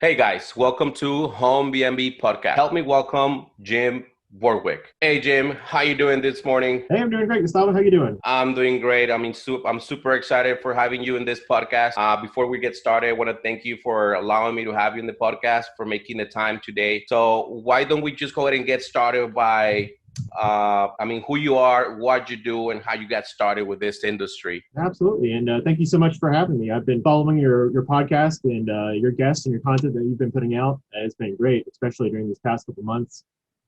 Hey guys, welcome to Home BNB Podcast. Help me welcome Jim Borthwick. Hey Jim, how you doing this morning? Hey, I'm doing great, Gustavo. How you doing? I'm doing great. I'm super excited for having you in this podcast. Before we get started, I want to thank you for allowing me to have you in the podcast, for making the time today. So why don't we just go ahead and get started by, who you are, what you do, and how you got started with this industry. Absolutely, and thank you so much for having me. I've been following your podcast and your guests and your content that you've been putting out. It's been great, especially during these past couple months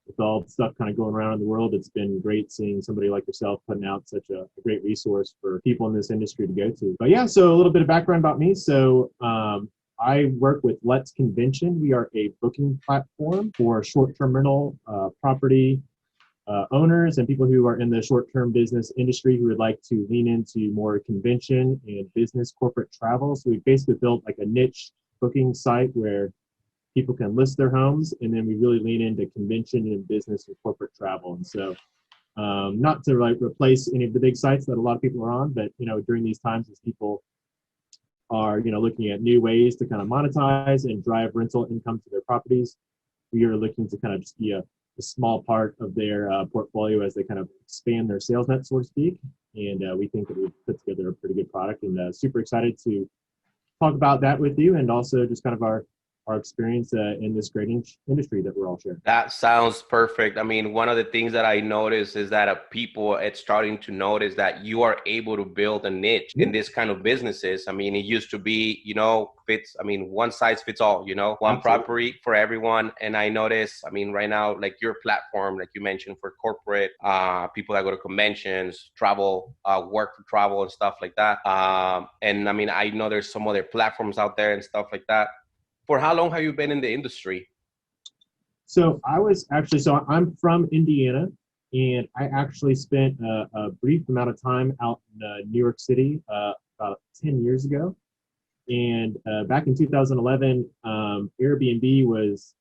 with all the stuff kind of going around in the world. It's been great seeing somebody like yourself putting out such a great resource for people in this industry to go to. But yeah, so a little bit of background about me. I work with Let's Convention. We are a booking platform for short-term rental property owners and people who are in the short-term business industry who would like to lean into more convention and business corporate travel. So we basically built like a niche booking site where people can list their homes, and then we really lean into convention and business and corporate travel. And so not to like replace any of the big sites that a lot of people are on, but during these times as people are looking at new ways to kind of monetize and drive rental income to their properties, we are looking to kind of just be a small part of their portfolio as they kind of expand their sales net, so to speak. And we think that we've put together a pretty good product, and super excited to talk about that with you, and also just kind of our experience in this great industry that we're all sharing. That sounds perfect. I mean, one of the things that I noticed is that people it's starting to notice that you are able to build a niche Yeah, in this kind of businesses. I mean, it used to be, fits, one size fits all, one absolutely. property for everyone. And I notice, I mean, right now, like your platform, like you mentioned, for corporate people that go to conventions, travel, work for travel and stuff like that. And I mean, I know there's some other platforms out there and stuff like that. For how long have you been in the industry? So I'm from Indiana, and I actually spent a brief amount of time out in New York City about 10 years ago. And back in 2011, Airbnb was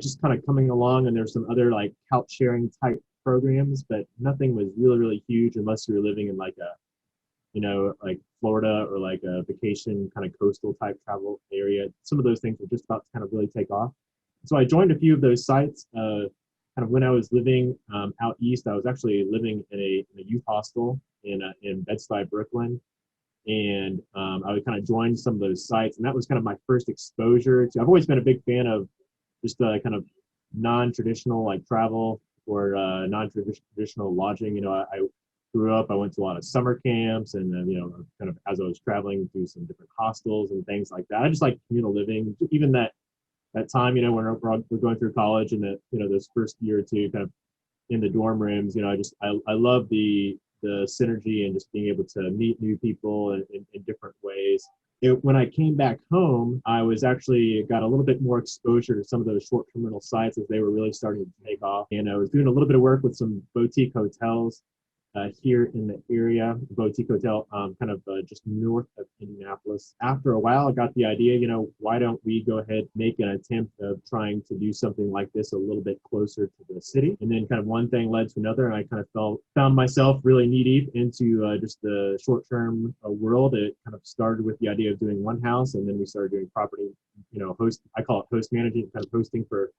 just kind of coming along, and there's some other like couch sharing type programs, but nothing was really, really huge unless you were living in like like Florida or like a vacation kind of coastal type travel area. Some of those things were just about to kind of really take off. So I joined a few of those sites. Kind of when I was living out east, I was actually living in a youth hostel in Bed-Stuy, Brooklyn, and I would kind of join some of those sites, and that was kind of my first exposure to. I've always been a big fan of just kind of non-traditional like travel or non-traditional lodging. I grew up, I went to a lot of summer camps, and then kind of as I was traveling through some different hostels and things like that. I just like communal living, even that time, when we're going through college and that, those first year or two kind of in the dorm rooms, I love the synergy and just being able to meet new people in different ways. When I came back home, I was actually got a little bit more exposure to some of those short-term rental sites as they were really starting to take off. And I was doing a little bit of work with some boutique hotels here in the area, boutique hotel, kind of just north of Indianapolis. After a while, I got the idea, why don't we go ahead and make an attempt of trying to do something like this a little bit closer to the city? And then kind of one thing led to another, and I kind of found myself really knee deep into just the short-term world. It kind of started with the idea of doing one house, and then we started doing property, I call it host management, kind of hosting for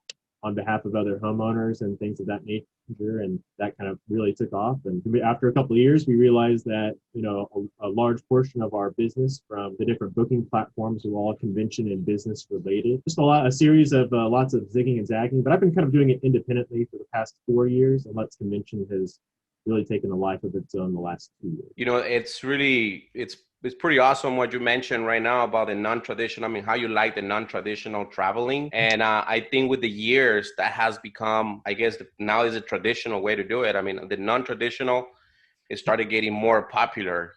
on behalf of other homeowners and things of that nature. And that kind of really took off. And after a couple of years, we realized that, a large portion of our business from the different booking platforms were all convention and business related. Just a series of lots of zigging and zagging, but I've been kind of doing it independently for the past 4 years. And Let's Convention has really taken a life of its own the last 2 years. It's pretty awesome what you mentioned right now about the non-traditional. I mean, how you like the non-traditional traveling, and I think with the years that has become, I guess, now is a traditional way to do it. I mean, the non-traditional it started getting more popular.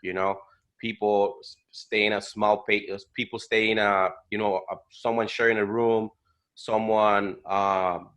People stay in a small people stay in someone sharing a room, someone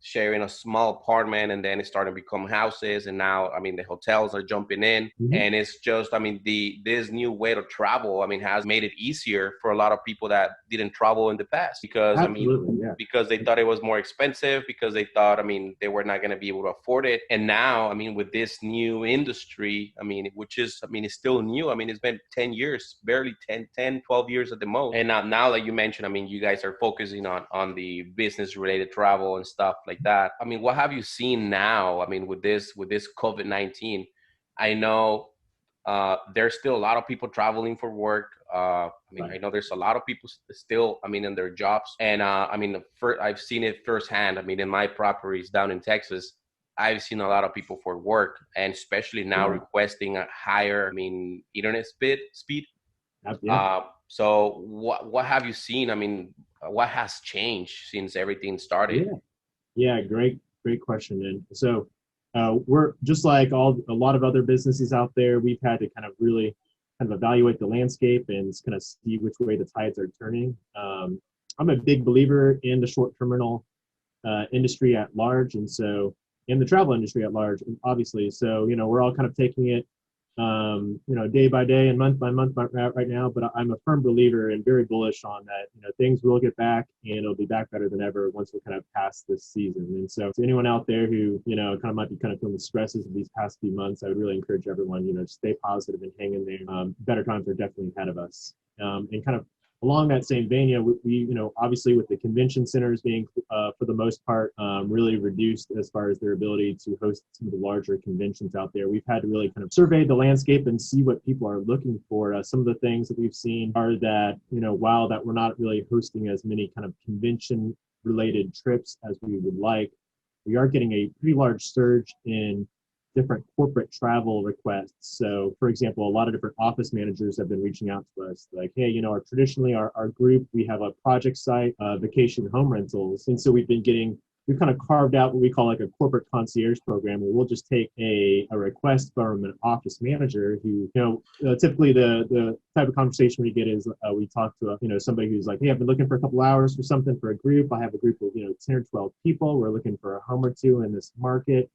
sharing a small apartment, and then it started to become houses, and now I mean the hotels are jumping in, Hmm. and it's just I mean the this new way to travel I mean has made it easier for a lot of people that didn't travel in the past, because I mean Absolutely, yeah. because they thought it was more expensive, because they thought I mean they were not going to be able to afford it. And now I mean with this new industry, I mean which is I mean it's still new. I mean it's been 10 years, barely 12 years at the most. And now that you mentioned, I mean you guys are focusing on the business related travel and stuff like that. I mean what have you seen now, I mean with this COVID-19? I know there's still a lot of people traveling for work. I mean, Right. I know there's a lot of people still, I mean, in their jobs. And I mean, I've seen it firsthand. I mean, in my properties down in Texas, I've seen a lot of people for work, and especially now Yeah. requesting a higher, I mean, internet speed. Yeah. So what have you seen? I mean, what has changed since everything started? Yeah. Yeah, great question. And so we're just like a lot of other businesses out there. We've had to kind of really kind of evaluate the landscape and kind of see which way the tides are turning. I'm a big believer in the short terminal industry at large, and so in the travel industry at large, obviously. So we're all kind of taking it day by day and month by month right now. But I'm a firm believer and very bullish on that. Things will get back, and it'll be back better than ever once we kind of pass this season. And so, to anyone out there who kind of might be kind of feeling the stresses of these past few months, I would really encourage everyone, to stay positive and hang in there. Better times are definitely ahead of us. And kind of along that same vein, obviously with the convention centers being, for the most part, really reduced as far as their ability to host some of the larger conventions out there, we've had to really kind of survey the landscape and see what people are looking for. Some of the things that we've seen are that, while that we're not really hosting as many kind of convention related trips as we would like, we are getting a pretty large surge in different corporate travel requests. So, for example, a lot of different office managers have been reaching out to us like, hey, traditionally our group, we have a project site, vacation home rentals. And so we've kind of carved out what we call like a corporate concierge program, where we'll just take a request from an office manager who, typically the type of conversation we get is we talk to somebody who's like, hey, I've been looking for a couple hours for something for a group. I have a group of 10 or 12 people. We're looking for a home or two in this market,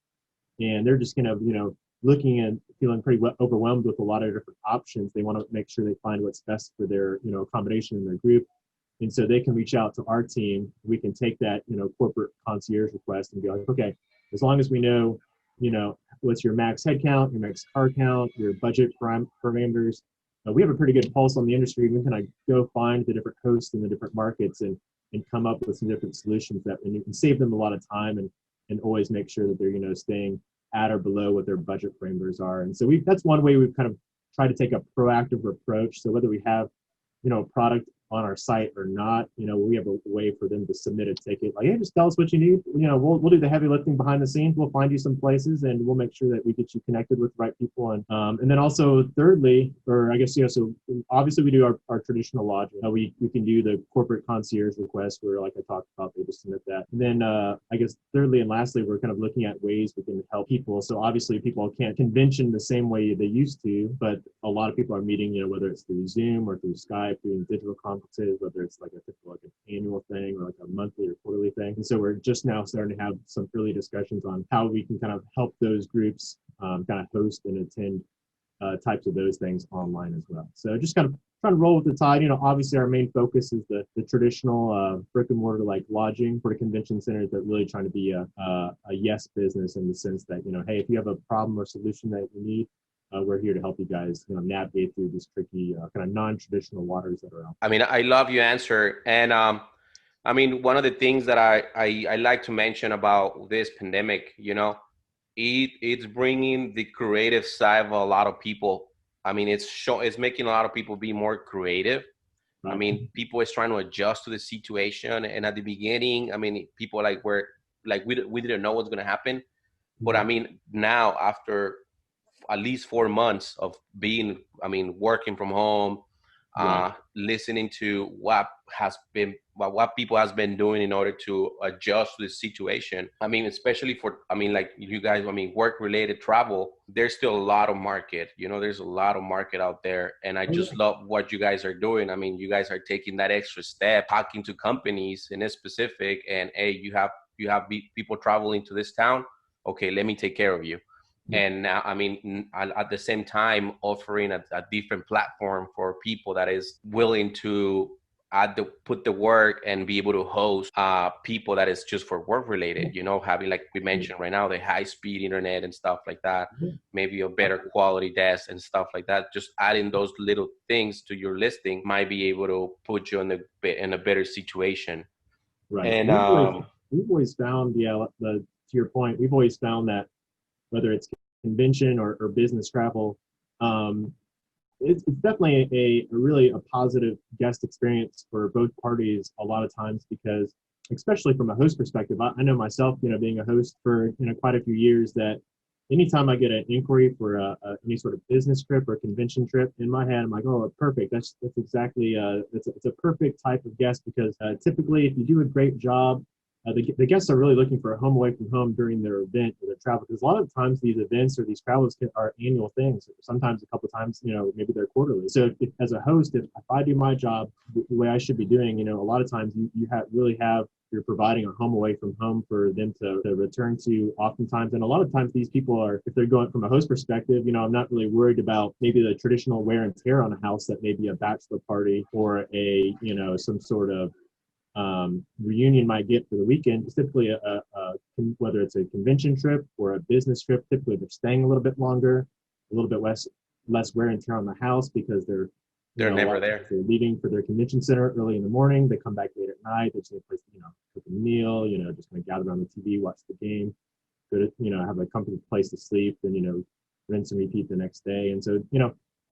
and they're just kind of looking and feeling pretty overwhelmed with a lot of different options. They want to make sure they find what's best for their accommodation in their group, and so they can reach out to our team. We can take that corporate concierge request and be like, okay, as long as we know what's your max head count, your max car count, your budget parameters, we have a pretty good pulse on the industry. We can go find the different hosts in the different markets and come up with some different solutions that, and you can save them a lot of time and always make sure that they're staying at or below what their budget parameters are. And so that's one way we've kind of tried to take a proactive approach. So whether we have a product on our site or not, we have a way for them to submit a ticket. Like, hey, just tell us what you need. We'll do the heavy lifting behind the scenes. We'll find you some places, and we'll make sure that we get you connected with the right people. And then also, thirdly, or I guess so obviously we do our traditional lodging. We can do the corporate concierge request, where, like I talked about, they just submit that. And then I guess thirdly and lastly, we're kind of looking at ways we can help people. So obviously, people can't convention the same way they used to, but a lot of people are meeting, whether it's through Zoom or through Skype, doing digital conferences, whether it's like an annual thing or like a monthly or quarterly thing. And so we're just now starting to have some early discussions on how we can kind of help those groups kind of host and attend types of those things online as well. So just kind of trying to roll with the tide. Obviously our main focus is the traditional brick and mortar like lodging for the convention centers, but really trying to be a yes business in the sense that, hey, if you have a problem or solution that you need, we're here to help you guys, navigate through this tricky kind of non-traditional waters that are out. I mean, I love your answer. And I mean, one of the things that I like to mention about this pandemic, it's bringing the creative side of a lot of people. I mean, it's making a lot of people be more creative. I Right. mean, people is trying to adjust to the situation. And at the beginning, I mean, people were like, we didn't know what's going to happen. But I Mhm. mean, now after at least 4 months of being, I mean, working from home, Right. listening to what people has been doing in order to adjust to the situation. I mean, especially for, I mean, like you guys, I mean, work related travel, there's still a lot of market, there's a lot of market out there. And I Oh just yeah. love what you guys are doing. I mean, you guys are taking that extra step, talking to companies in a specific, and hey, people traveling to this town. Okay, let me take care of you. Yeah. And now, I mean, at the same time offering a different platform for people that is willing to put the work and be able to host people that is just for work related, having, like we Yeah. mentioned right now, the high speed internet and stuff like that, Yeah. maybe a better quality desk and stuff like that. Just adding those little things to your listing might be able to put you in a better situation. Right. And We've always found, yeah, to your point, we've always found that whether it's convention or business travel, um, it's definitely a really a positive guest experience for both parties a lot of times because, especially from a host perspective, I know myself, being a host for quite a few years, that anytime I get an inquiry for any sort of business trip or convention trip, in my head I'm like, oh, perfect. That's exactly it's a perfect type of guest because typically if you do a great job, the guests are really looking for a home away from home during their event or their travel, because a lot of times these events or these travels are annual things. Sometimes a couple of times, maybe they're quarterly. So as a host, if I do my job the way I should be doing, a lot of times really have, you're providing a home away from home for them to return to oftentimes. And a lot of times these people are, if they're going from a host perspective, I'm not really worried about maybe the traditional wear and tear on a house that maybe a bachelor party or some sort of reunion might get for the weekend. It's typically whether it's a convention trip or a business trip, typically they're staying a little bit longer, a little bit less wear and tear on the house because they're, they're a lot never of times there. they're leaving for their convention center early in the morning. They come back late at night. They just need a place to, cook a meal, just kind of gather around the TV, watch the game, go to, have a comfortable place to sleep, and, rinse and repeat the next day. And so,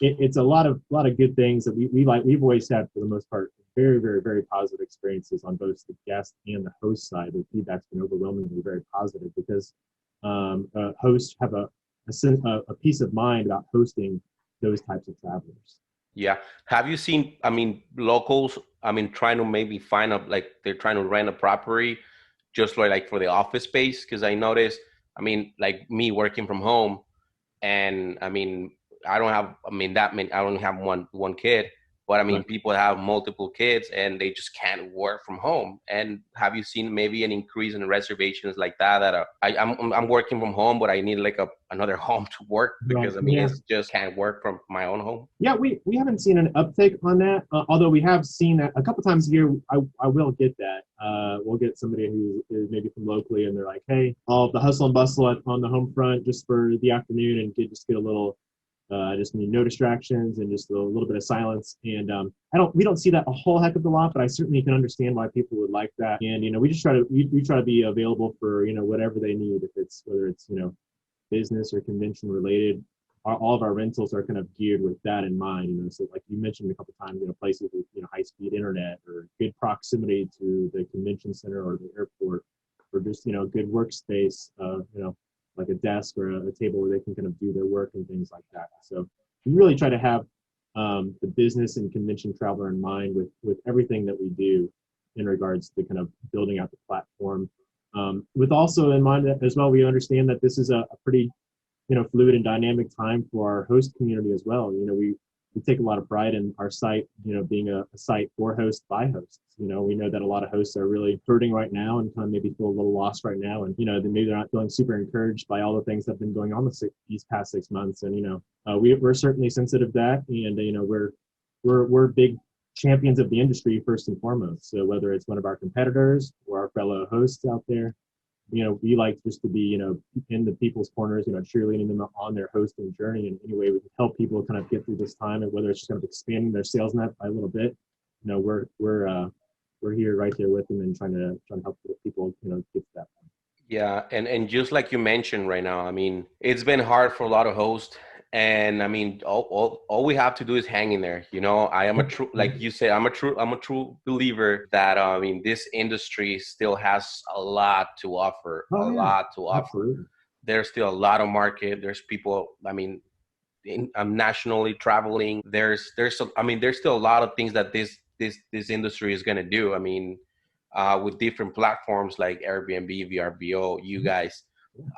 it's a lot of good things that we've always had, for the most part, very, very, very positive experiences on both the guest and the host side. The feedback's been overwhelmingly very positive because hosts have a peace of mind about hosting those types of travelers. Yeah. Have you seen, I mean, locals, I mean, trying to maybe find a, like they're trying to rent a property just like for the office space? Because I noticed, I mean, like me working from home, and I mean, I don't have, I mean, that many, I don't have one kid, but I mean, Right. people have multiple kids and they just can't work from home. And have you seen maybe an increase in reservations like that? I'm working from home, but I need like another home to work, Right. because I mean, Yeah. it's just can't work from my own home. Yeah, we haven't seen an uptake on that, although we have seen that a couple times a year. I will get that. We'll get somebody who is maybe from locally, and they're like, "Hey, all the hustle and bustle on the home front just for the afternoon, and get a little, just need no distractions and just a little bit of silence." And we don't see that a whole heck of a lot, but I certainly can understand why people would like that. And we just we try to be available for whatever they need, if it's whether it's business or convention related. All of our rentals are kind of geared with that in mind. So like you mentioned a couple of times, places with high speed internet or good proximity to the convention center or the airport, or just good workspace, like a desk or a table where they can kind of do their work and things like that. So we really try to have the business and convention traveler in mind with everything that we do in regards to kind of building out the platform. With also in mind that as well, we understand that this is a pretty fluid and dynamic time for our host community as well. We take a lot of pride in our site, being a site for hosts by hosts. We know that a lot of hosts are really hurting right now and kind of maybe feel a little lost right now, and maybe they're not feeling super encouraged by all the things that have been going on these past 6 months. And we're certainly sensitive to that, and we're big champions of the industry first and foremost. So whether it's one of our competitors or our fellow hosts out there, we like just to be, in the people's corners, cheerleading them on their hosting journey in any way we can help people kind of get through this time. And whether it's just kind of expanding their sales net by a little bit, we're here right there with them and trying to help people, get to that point. Yeah, and just like you mentioned right now, I mean, it's been hard for a lot of hosts, and I mean, all we have to do is hang in there. I am a true, like you said, I'm a true believer that I mean, this industry still has a lot to offer, a Oh yeah, lot to offer. absolutely. There's still a lot of market. There's people. I mean, nationally traveling. I mean, there's still a lot of things that this industry is going to do. I mean, with different platforms like Airbnb, VRBO, you Mhm. guys.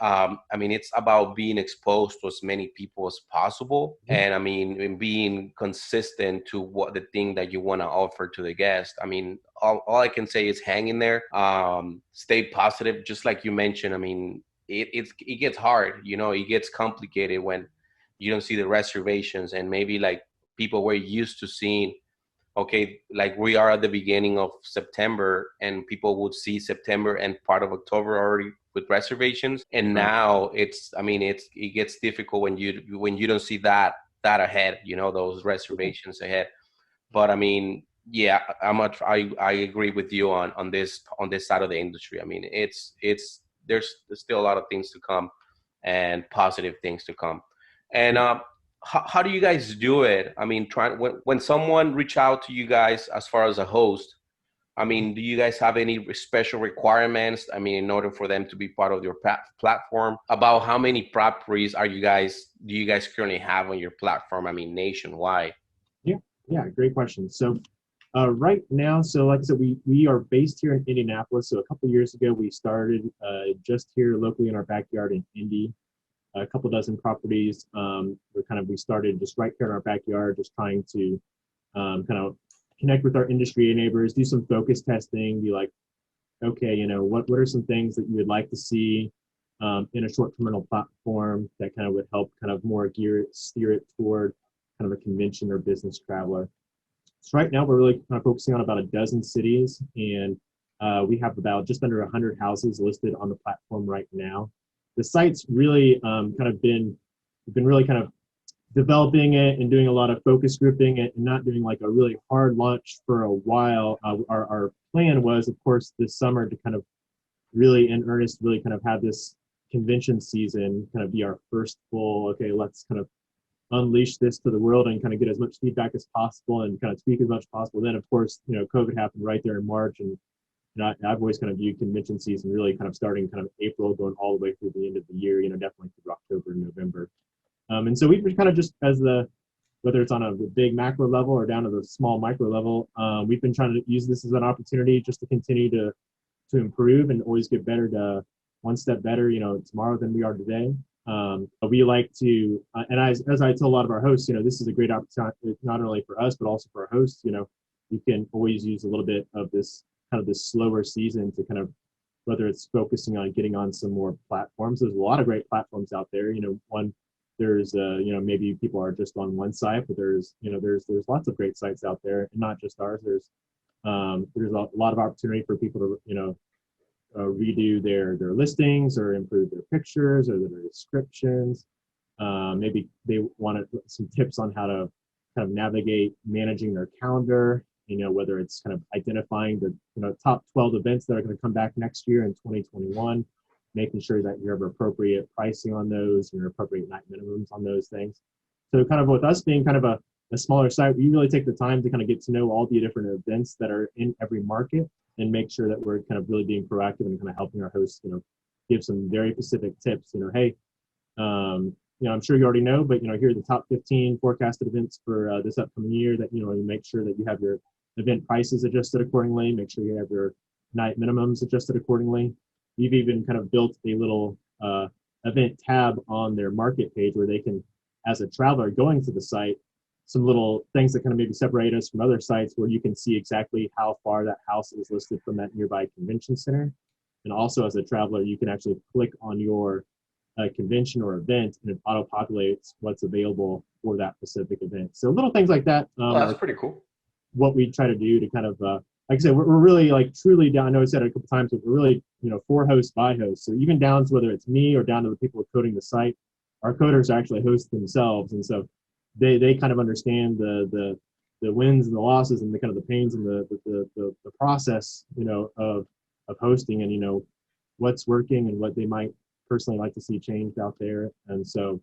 Yeah. I mean, it's about being exposed to as many people as possible, Yeah. and I mean, and being consistent to what the thing that you want to offer to the guest. I mean, all I can say is hang in there, stay positive, just like you mentioned. I mean, it gets hard, you know, it gets complicated when you don't see the reservations, and maybe like people were used to seeing, okay, like we are at the beginning of September and people would see September and part of October already with reservations. And Right. now I mean, it gets difficult when you don't see that ahead, you know, those Yeah. reservations ahead. But I mean, yeah, I agree with you on this side of the industry. I mean, there's still a lot of things to come and positive things to come. And Yeah. how do you guys do it? I mean, when someone reach out to you guys as far as a host, I mean, do you guys have any special requirements? I mean, in order for them to be part of your platform, about how many properties do you guys currently have on your platform? I mean, nationwide. Yeah. Yeah. Great question. So right now, so like I said, we are based here in Indianapolis. So a couple years ago, we started just here locally in our backyard in Indy. A couple dozen properties. We started just right here in our backyard, just trying to kind of connect with our industry neighbors, do some focus testing, be like, okay, you know, what are some things that you would like to see in a short-term rental platform that kind of would help kind of more steer it toward kind of a convention or business traveler. So right now we're really kind of focusing on about a dozen cities, and we have about just under 100 houses listed on the platform right now. The site's really we've been really kind of developing it and doing a lot of focus grouping and not doing like a really hard launch for a while. Our plan was, of course, this summer to kind of really in earnest, really kind of have this convention season kind of be our first full, okay, let's kind of unleash this to the world and kind of get as much feedback as possible and kind of speak as much as possible. Then, of course, you know, COVID happened right there in March, and I've always kind of viewed convention season really kind of starting kind of April, going all the way through the end of the year. You know, definitely through October and November. And so we've been kind of just as whether it's on a big macro level or down to the small micro level, we've been trying to use this as an opportunity just to continue to improve and always get better to one step better, you know, tomorrow than we are today. We like to, and as I tell a lot of our hosts, you know, this is a great opportunity not only for us but also for our hosts. You know, you can always use a little bit of this kind of this slower season to kind of whether it's focusing on getting on some more platforms. There's a lot of great platforms out there. You know, there's you know, maybe people are just on one site, but there's lots of great sites out there, and not just ours. There's a lot of opportunity for people to, you know, redo their listings or improve their pictures or their descriptions. Maybe they want some tips on how to kind of navigate managing their calendar. You know, whether it's kind of identifying the, you know, top 12 events that are going to come back next year in 2021, making sure that you have appropriate pricing on those and your appropriate night minimums on those things. So kind of with us being kind of a smaller site, we really take the time to kind of get to know all the different events that are in every market and make sure that we're kind of really being proactive and kind of helping our hosts, you know, give some very specific tips. You know, hey, you know, I'm sure you already know, but, you know, here are the top 15 forecasted events for this upcoming year that, you know, you make sure that you have your event prices adjusted accordingly, make sure you have your night minimums adjusted accordingly. We've even kind of built a little event tab on their market page where they can, as a traveler going to the site, some little things that kind of maybe separate us from other sites where you can see exactly how far that house is listed from that nearby convention center. And also as a traveler, you can actually click on your convention or event and it auto-populates what's available for that specific event. So little things like that Oh, that's are pretty cool. what we try to do to kind of, like I said, we're really like truly down. I know I said it a couple times, but we're really, you know, for hosts by hosts. So even down to whether it's me or down to the people coding the site, our coders actually host themselves. And so they kind of understand the wins and the losses and the kind of the pains and the process, you know, of hosting and, you know, what's working and what they might personally like to see changed out there. And so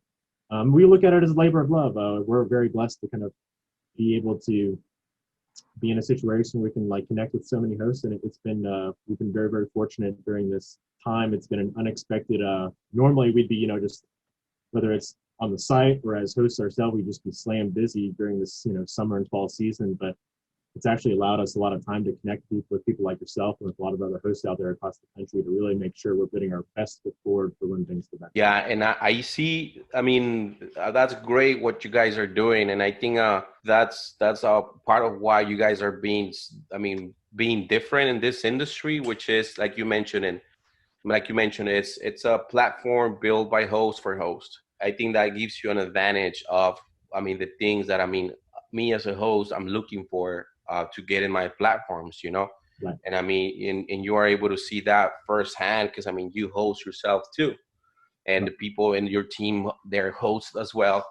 we look at it as a labor of love. We're very blessed to kind of be able to be in a situation where we can like connect with so many hosts, and it's been we've been very, very fortunate during this time. It's been an unexpected normally we'd be, you know, just whether it's on the site, whereas hosts ourselves, we just be slammed busy during this, summer and fall season. But it's actually allowed us a lot of time to connect with people like yourself and with a lot of other hosts out there across the country to really make sure we're putting our best foot forward for when things get back. Yeah, and I see. I mean, that's great what you guys are doing, and I think that's a part of why you guys are I mean, being different in this industry, which is like you mentioned, and like you mentioned, it's a platform built by host for host. I think that gives you an advantage of, I mean, the things that, I mean, me as a host, I'm looking for to get in my platforms, you know. Right. And I mean, and you are able to see that firsthand because I mean, you host yourself too, and the Right. people in your team, they're hosts as well.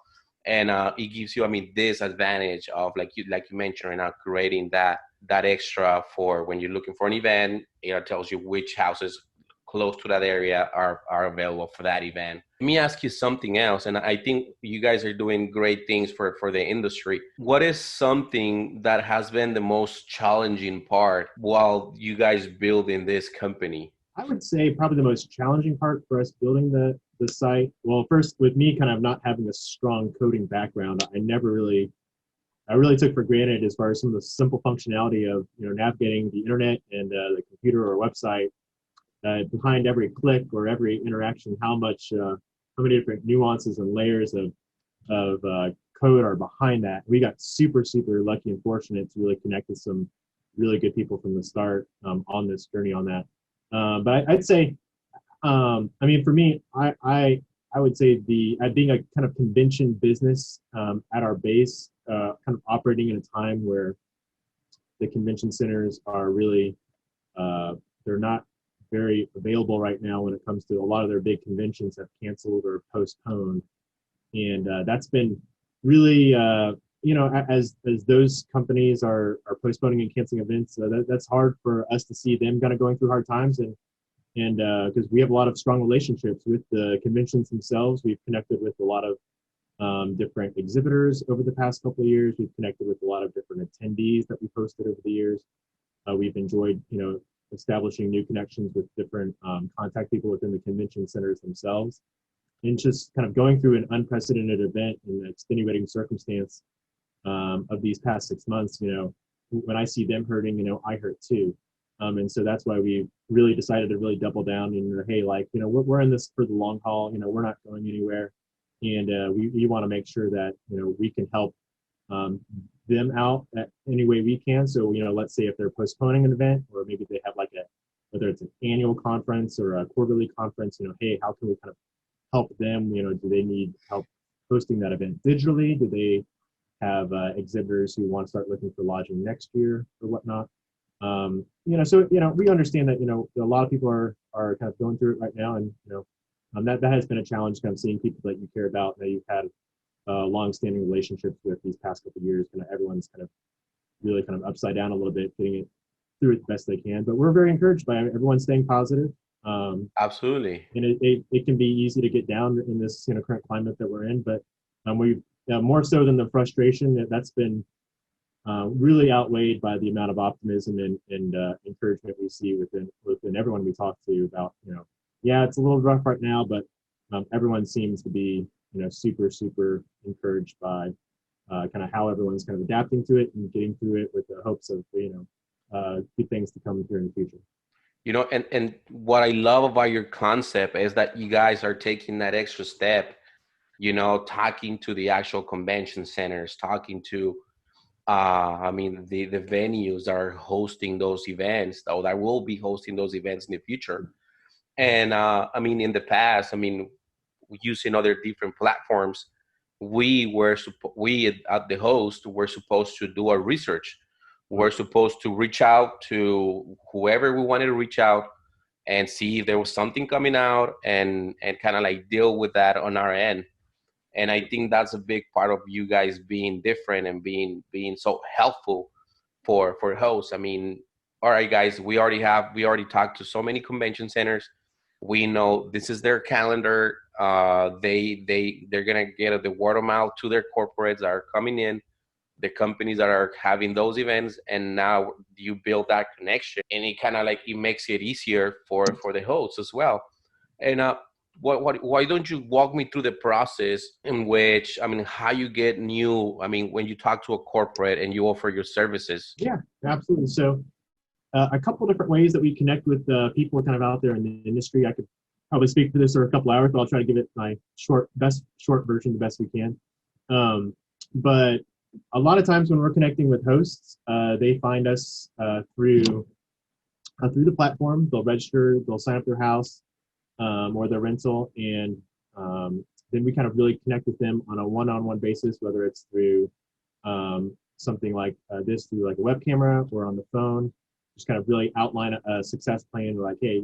And it gives you, I mean, this advantage of like you mentioned, right now, creating that extra for when you're looking for an event. It tells you which houses close to that area are available for that event. Let me ask you something else, and I think you guys are doing great things for the industry. What is something that has been the most challenging part while you guys building this company? I would say probably the most challenging part for us building the site. Well, first with me kind of not having a strong coding background, I really took for granted as far as some of the simple functionality of navigating the internet and the computer or website. Behind every click or every interaction, how many different nuances and layers of code are behind that. We got super lucky and fortunate to really connect with some really good people from the start on this journey on that. But I'd say, I mean, for me, I would say the being a kind of convention business at our base, kind of operating in a time where the convention centers are really they're not very available right now when it comes to a lot of their big conventions have canceled or postponed, and that's been really as those companies are postponing and canceling events, that's hard for us to see them kind of going through hard times, and because we have a lot of strong relationships with the conventions themselves. We've connected with a lot of different exhibitors over the past couple of years. We've connected with a lot of different attendees that we've hosted over the years. We've enjoyed establishing new connections with different contact people within the convention centers themselves, and just kind of going through an unprecedented event and extenuating circumstance of these past 6 months. When I see them hurting, I hurt too. And so that's why we really decided to really double down and, hey, like, we're in this for the long haul. We're not going anywhere. And we want to make sure that, we can help them out at any way we can. So, let's say if they're postponing an event, or maybe they have like whether it's an annual conference or a quarterly conference, hey, how can we kind of help them? Do they need help hosting that event digitally? Do they have exhibitors who want to start looking for lodging next year or whatnot? So we understand that a lot of people are kind of going through it right now, and that has been a challenge, kind of seeing people that you care about, that you've had long-standing relationships with these past couple of years. Kind of everyone's kind of really kind of upside down a little bit, getting it through it the best they can. But we're very encouraged by everyone staying positive. Absolutely. And it can be easy to get down in this current climate that we're in, but we more so than the frustration that's been really outweighed by the amount of optimism and encouragement we see within everyone we talk to about, yeah, it's a little rough right now, but everyone seems to be, super encouraged by kind of how everyone's kind of adapting to it and getting through it with the hopes of, good things to come here in the future. And what I love about your concept is that you guys are taking that extra step, talking to the actual convention centers, talking to I mean, the venues that are hosting those events, or that will be hosting those events in the future. And I mean, in the past, I mean, using other different platforms, we at the host were supposed to do our research. We're supposed to reach out to whoever we wanted to reach out and see if there was something coming out, and kind of like deal with that on our end. And I think that's a big part of you guys being different and being so helpful for hosts. I mean, all right, guys, we already talked to so many convention centers. We know this is their calendar. They're gonna get the word of mouth to their corporates that are coming in, the companies that are having those events, and now you build that connection, and it kind of like it makes it easier for the hosts as well. And why don't you walk me through the process in which, I mean, how you get new, I mean, when you talk to a corporate and you offer your services? Yeah, absolutely. So a couple different ways that we connect with people kind of out there in the industry. I could probably speak for this for a couple hours, but I'll try to give it my short version the best we can. But a lot of times when we're connecting with hosts, they find us through the platform. They'll register, they'll sign up their house or their rental, and then we kind of really connect with them on a one-on-one basis, whether it's through something like this, through like a web camera or on the phone. Just kind of really outline a success plan. We're like, hey,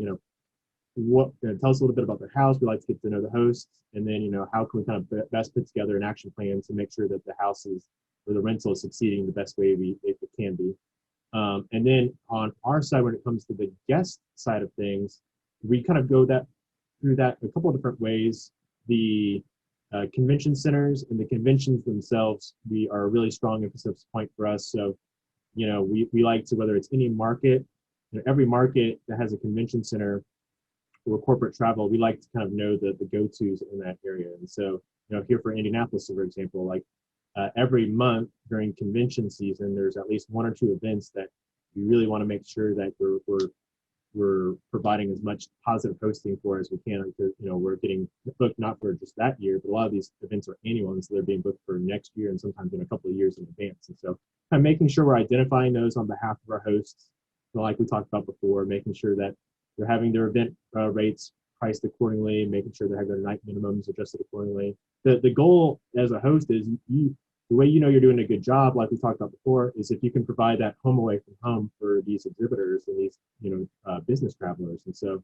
what tell us a little bit about their house. We like to get to know the hosts, and then how can we kind of best put together an action plan to make sure that the house is or the rental is succeeding the best way it can be. And then on our side, when it comes to the guest side of things, we kind of go through that a couple of different ways. The convention centers and the conventions themselves, we are a really strong emphasis point for us. So, we like to, whether it's any market, every market that has a convention center or corporate travel, we like to kind of know the go-tos in that area. And so, here for Indianapolis, for example, like every month during convention season, there's at least one or two events that we really want to make sure that we're providing as much positive hosting for as we can, because we're getting booked not for just that year, but a lot of these events are annual, and so they're being booked for next year and sometimes in a couple of years in advance. And so kind of making sure we're identifying those on behalf of our hosts, so like we talked about before, making sure that they're having their event rates priced accordingly, making sure they have their night minimums adjusted accordingly. The goal as a host is the way you're doing a good job, like we talked about before, is if you can provide that home away from home for these exhibitors and these business travelers. And so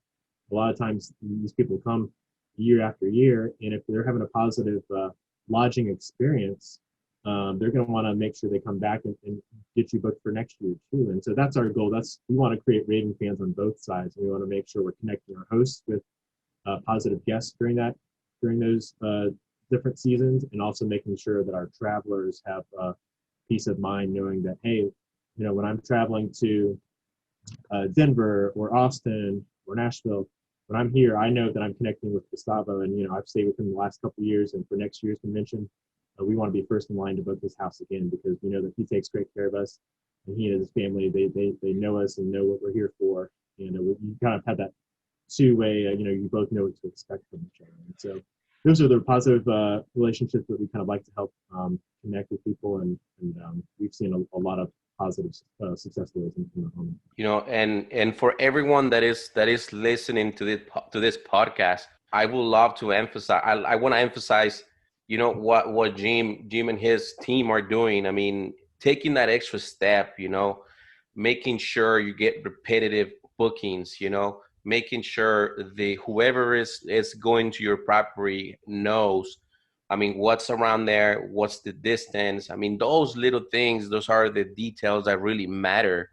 a lot of times these people come year after year, and if they're having a positive lodging experience, they're going to want to make sure they come back and get you booked for next year too. And so that's our goal. We want to create raving fans on both sides. We want to make sure we're connecting our hosts with positive guests during those different seasons, and also making sure that our travelers have peace of mind knowing that, hey, when I'm traveling to Denver or Austin or Nashville, when I'm here, I know that I'm connecting with Gustavo, and I've stayed with him the last couple of years, and for next year's convention, we want to be first in line to book his house again, because we know that he takes great care of us, and he and his family, they know us and know what we're here for. You kind of have that two-way, you both know what to expect from each other. And so those are the positive relationships that we kind of like to help connect with people, and we've seen a lot of positive success stories in the home. And for everyone that is listening to this podcast, I would love to emphasize. I want to emphasize, what Jim and his team are doing. I mean, taking that extra step, making sure you get repetitive bookings, making sure whoever is going to your property knows, I mean, what's around there, what's the distance. I mean, those little things, those are the details that really matter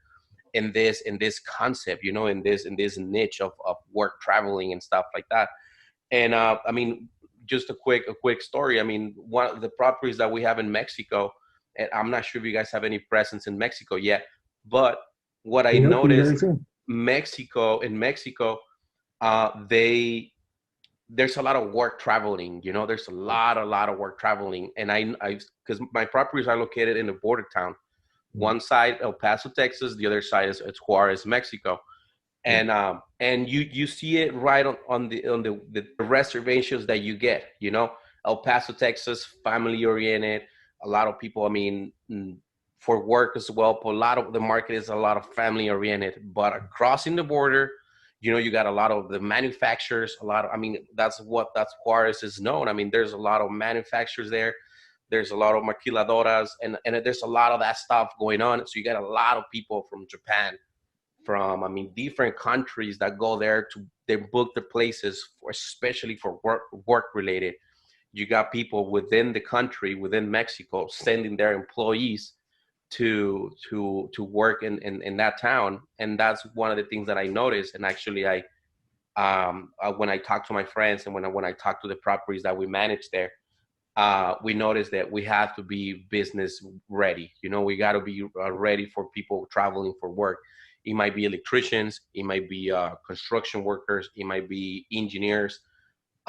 in this concept, in this niche of work traveling and stuff like that. And I mean, just a quick story. I mean, one of the properties that we have in Mexico, and I'm not sure if you guys have any presence in Mexico yet, but what I noticed, in Mexico, there's a lot of work traveling. There's a lot of work traveling, and I because my properties are located in a border town. One side El Paso, Texas, the other side is Juarez, Mexico, and you see it right on the reservations that you get. El Paso, Texas, family oriented. A lot of people, I mean, for work as well, but a lot of the market is a lot of family oriented. But crossing the border, you got a lot of the manufacturers, I mean, that's Juarez is known. I mean, there's a lot of manufacturers there. There's a lot of maquiladoras, and there's a lot of that stuff going on. So you got a lot of people from Japan, from, I mean, different countries that go there they book the places especially for work related. You got people within the country, within Mexico, sending their employees to work in that town. And that's one of the things that I noticed. And actually when I talk to my friends, and when I talk to the properties that we manage there, we noticed that we have to be business ready. We got to be ready for people traveling for work. It might be electricians, it might be construction workers, it might be engineers,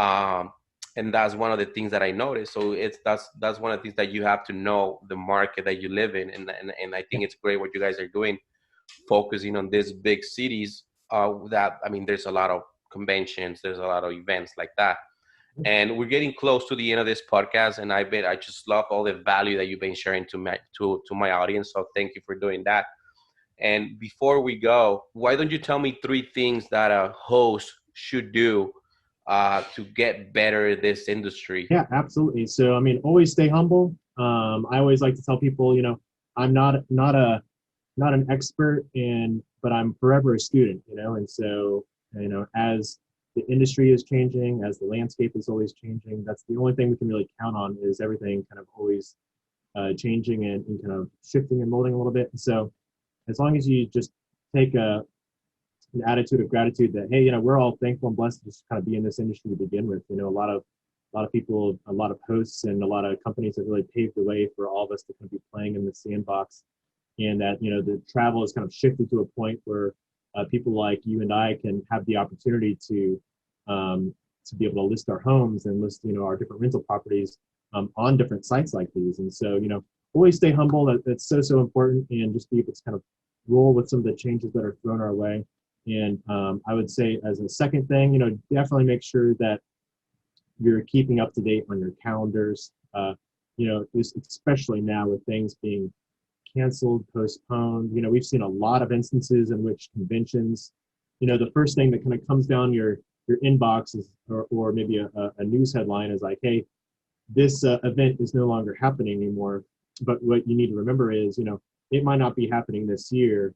um, and that's one of the things that I noticed. So that's one of the things that you have to know the market that you live in, and I think it's great what you guys are doing, focusing on these big cities. That I mean, there's a lot of conventions, there's a lot of events like that, and we're getting close to the end of this podcast. And I just love all the value that you've been sharing to my audience. So thank you for doing that. And before we go, why don't you tell me three things that a host should do to get better at this industry? Yeah, absolutely. So, I mean, always stay humble. I always like to tell people, I'm not an expert in, but I'm forever a student, and so, as the industry is changing, as the landscape is always changing, that's the only thing we can really count on is everything kind of always changing and kind of shifting and molding a little bit. And so, as long as you just take an attitude of gratitude that, hey, we're all thankful and blessed to just kind of be in this industry to begin with. A lot of people, a lot of hosts, and a lot of companies have really paved the way for all of us to kind of be playing in the sandbox, and that the travel has kind of shifted to a point where people like you and I can have the opportunity to be able to list our homes and list our different rental properties on different sites like these. And so always stay humble. That's so important, and just be able to kind of roll with some of the changes that are thrown our way. And I would say, as a second thing, definitely make sure that you're keeping up to date on your calendars. Especially now with things being canceled, postponed. We've seen a lot of instances in which conventions, the first thing that kind of comes down your inbox is, or maybe a news headline is like, hey, this event is no longer happening anymore. But what you need to remember is, it might not be happening this year,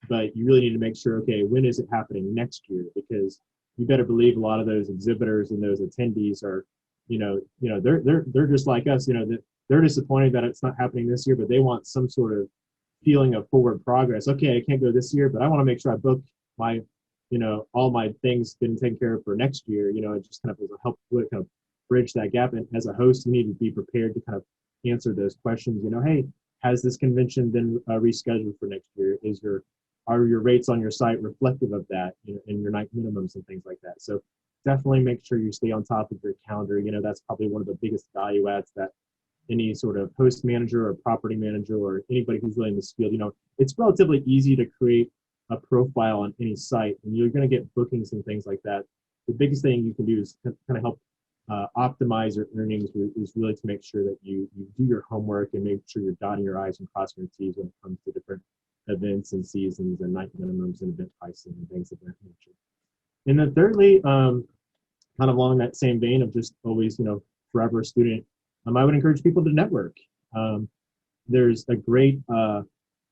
but you really need to make sure, okay, when is it happening next year? Because you better believe a lot of those exhibitors and those attendees are, they're just like us, that they're disappointed that it's not happening this year, but they want some sort of feeling of forward progress. Okay, I can't go this year, but I want to make sure I book my, all my things getting taken care of for next year. It just kind of is a help to kind of bridge that gap. And as a host, you need to be prepared to kind of answer those questions. Hey, has this convention been rescheduled for next year? Are your rates on your site reflective of that, and your night minimums and things like that? So definitely make sure you stay on top of your calendar. That's probably one of the biggest value adds that any sort of host manager or property manager or anybody who's really in this field, it's relatively easy to create a profile on any site, and you're going to get bookings and things like that. The biggest thing you can do is kind of help optimize your earnings is really to make sure that you do your homework and make sure you're dotting your I's and crossing your T's when it comes to different events and seasons and night minimums and event pricing and things of that nature. And then thirdly, kind of along that same vein of just always, forever a student, I would encourage people to network. There's a great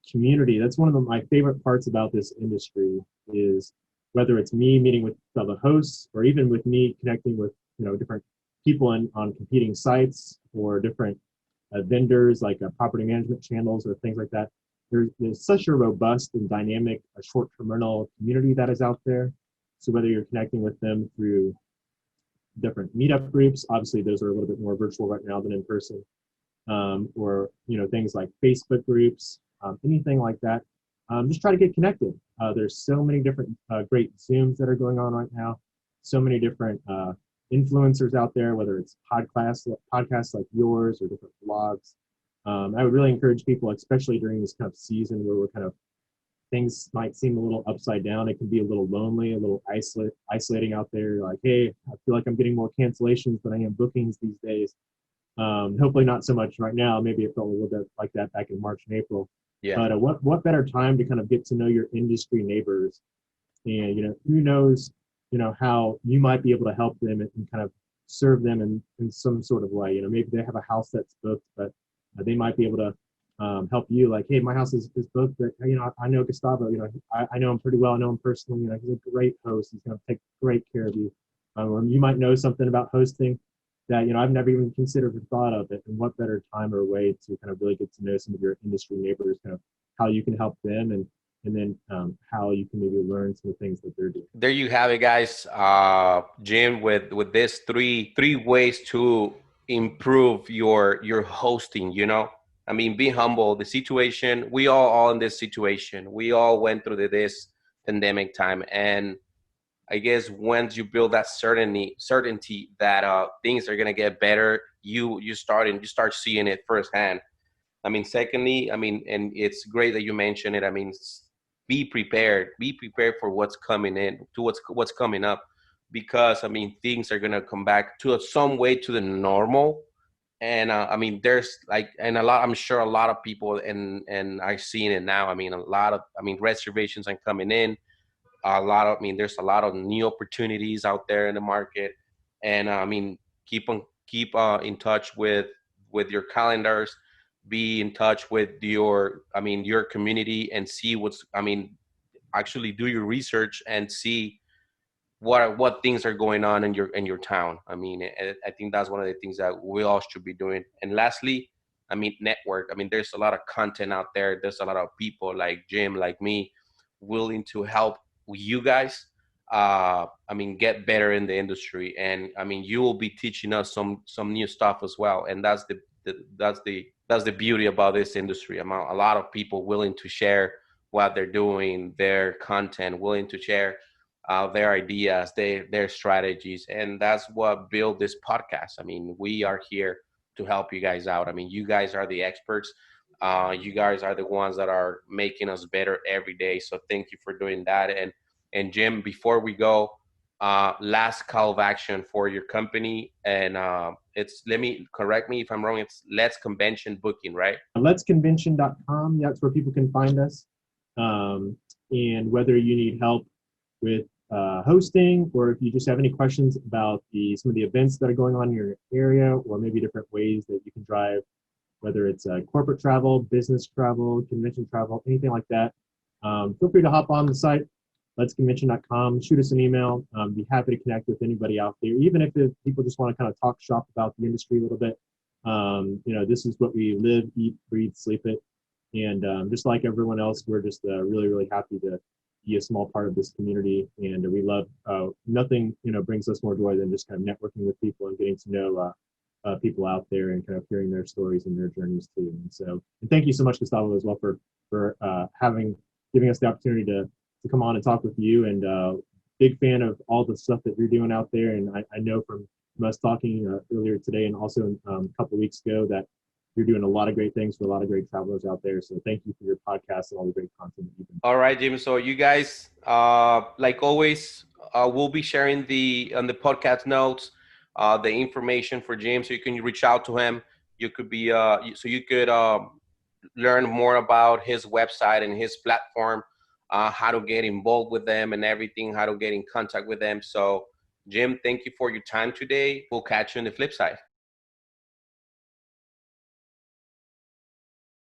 community. That's one of my favorite parts about this industry is whether it's me meeting with fellow hosts or even with me connecting with, different people on competing sites or different vendors like property management channels or things like that. There's such a robust and dynamic short-term rental community that is out there. So whether you're connecting with them through different meetup groups, obviously those are a little bit more virtual right now than in person, or things like Facebook groups, anything like that. Just try to get connected. There's so many different great Zooms that are going on right now. So many different influencers out there, whether it's podcasts like yours or different blogs. I would really encourage people, especially during this kind of season where we're kind of things might seem a little upside down. It can be a little lonely, a little isolating out there. Like, hey, I feel like I'm getting more cancellations than I am bookings these days. Hopefully not so much right now. Maybe it felt a little bit like that back in March and April. Yeah. But what better time to kind of get to know your industry neighbors, and who knows, how you might be able to help them and kind of serve them in some sort of way. Maybe they have a house that's booked, but they might be able to help you. Like, hey, my house is booked, but I know Gustavo. I know him pretty well. I know him personally. He's a great host. He's going to take great care of you. Or you might know something about hosting that I've never even considered or thought of it. And what better time or way to kind of really get to know some of your industry neighbors, kind of how you can help them, and then how you can maybe learn some of the things that they're doing. There you have it, guys. Jim, with this three ways to improve your hosting. I mean, be humble. The situation, we all in this situation. We all went through this pandemic time, and I guess once you build that certainty that things are gonna get better, you start seeing it firsthand. I mean, secondly, I mean, and it's great that you mentioned it. I mean, be prepared for what's coming in, to what's coming up, because I mean, things are gonna come back to some way to the normal. And I mean, there's like, and a lot. I'm sure a lot of people, and I've seen it now. I mean, a lot of, I mean, reservations are coming in. A lot of, I mean, there's a lot of new opportunities out there in the market. And I mean, keep in touch with your calendars, be in touch with your, I mean, your community, and see what's, I mean, actually do your research and see what things are going on in your town. I mean, I think that's one of the things that we all should be doing. And lastly, I mean, network. I mean, there's a lot of content out there. There's a lot of people like Jim, like me, willing to help you guys. I mean, get better in the industry, and I mean, you will be teaching us some new stuff as well. And that's the beauty about this industry. I mean, a lot of people willing to share what they're doing, their content, willing to share their ideas, their strategies, and that's what built this podcast. I mean, we are here to help you guys out. I mean, you guys are the experts. You guys are the ones that are making us better every day. So thank you for doing that. And Jim, before we go, last call of action for your company, and it's, let me correct me if I'm wrong. It's Let's Convention Booking, right? letsconvention.com. Yeah, that's where people can find us. And whether you need help with hosting, or if you just have any questions about some of the events that are going on in your area, or maybe different ways that you can drive, whether it's corporate travel, business travel, convention travel, anything like that, feel free to hop on the site, letsconvention.com, shoot us an email. Be happy to connect with anybody out there, even if people just want to kind of talk shop about the industry a little bit. This is what we live, eat, breathe, sleep it. And just like everyone else, we're just really, really happy to be a small part of this community. And we love, nothing, brings us more joy than just kind of networking with people and getting to know people out there and kind of hearing their stories and their journeys too. And thank you so much, Gustavo, as well for giving us the opportunity to come on and talk with you. And big fan of all the stuff that you're doing out there. And I know from us talking earlier today, and also a couple of weeks ago, that you're doing a lot of great things for a lot of great travelers out there. So thank you for your podcast and all the great content that you've been. All right, Jim. So you guys, like always, we'll be sharing on the podcast notes, the information for Jim, so you can reach out to him. You could be, so you could learn more about his website and his platform, how to get involved with them and everything, how to get in contact with them. So, Jim, thank you for your time today. We'll catch you on the flip side.